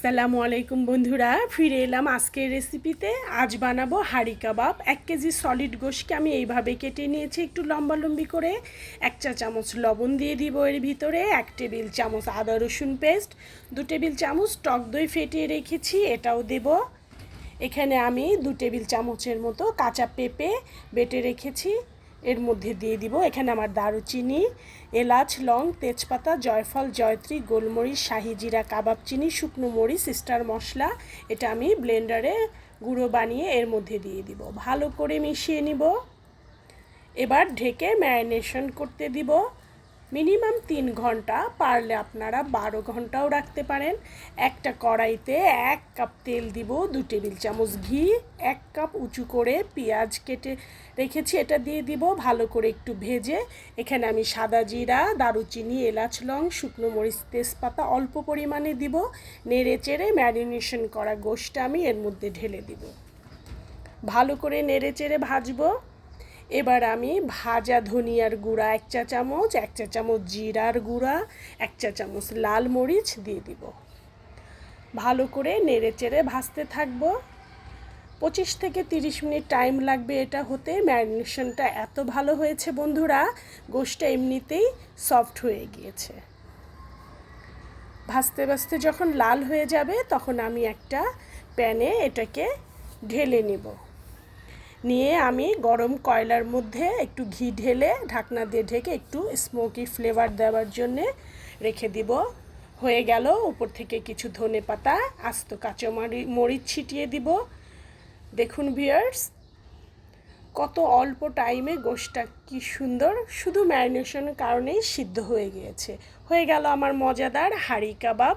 আসসালামু আলাইকুম বন্ধুরা, ফিরে এলাম আজকের রেসিপিতে। আজ বানাবো হাঁড়ি কাবাব। 1 কেজি সলিড গোশকে আমি এইভাবে কেটে নিয়েছি একটু লম্বালম্বি করে। 1 চা চামচ লবণ দিয়ে দিব এর ভিতরে, 1 টেবিল চামচ আদা রসুন পেস্ট, 2 টেবিল চামচ টক দই ফেটিয়ে রেখেছি, এটাও দেব। এখানে আমি 2 টেবিল চামচের মতো কাঁচা পেঁপে বেটে রেখেছি, এর মধ্যে দিয়ে দিব। এখানে আমার দারুচিনি, এলাচ, লং, তেজপাতা, জয়ফল, জয়ত্রী, গোলমরিচ, শাহি জিরা, কাবাব চিনি, শুকনো মরিচ, স্টার মশলা, এটা আমি ব্লেন্ডারে গুঁড়ো বানিয়ে এর মধ্যে দিয়ে দিব। ভালো করে মিশিয়ে নিব। এবার ঢেকে ম্যারিনেশন করতে দিব মিনিমাম 3 ঘন্টা, পারলে আপনারা 12 ঘন্টাও রাখতে পারেন। একটা কড়াইতে 1 কাপ তেল দিব, 2 টেবিল চামচ ঘি, 1 কাপ উঁচু করে পেঁয়াজ কেটে রেখেছি, এটা দিয়ে দিব। ভালো করে একটু ভেজে এখানে আমি সাদা জিরা, দারুচিনি, এলাচ, লং, শুকনো মরিচ, তেজপাতা অল্প পরিমাণে দিব। নেড়ে চেড়ে ম্যারিনেশন করা গোশটা আমি এর মধ্যে ঢেলে দিব। ভালো করে নেড়ে চেড়ে ভাজবো। এবার আমি ভাজা ধনিয়ার গুঁড়া 1 চা চামচ, 1 চা চামচ জিরার গুঁড়া, 1 চা চামচ লাল মরিচ দিয়ে দিব। ভালো করে নেড়ে চেড়ে ভাজতে থাকবো। 25 থেকে 30 মিনিট টাইম লাগবে এটা হতে। ম্যারিনেশনটা এত ভালো হয়েছে বন্ধুরা, গোশটা এমনিতেই সফট হয়ে গিয়েছে। ভাজতে ভাজতে যখন লাল হয়ে যাবে তখন আমি একটা প্যানে এটাকে ঢেলে নেব। নিয়ে আমি গরম কয়লার মধ্যে একটু ঘি ঢেলে ঢাকনা দিয়ে ঢেকে একটু স্মোকি ফ্লেভার দেওয়ার জন্যে রেখে দিব। হয়ে গেল। উপর থেকে কিছু ধনেপাতা, আস্ত কাঁচা মরিচ ছিটিয়ে দিব। দেখুন ভিউয়ার্স, কত অল্প টাইমে গোশটা কি সুন্দর, শুধু ম্যারিনেশনের কারণেই সিদ্ধ হয়ে গিয়েছে। হয়ে গেল আমার মজাদার হাঁড়ি কাবাব।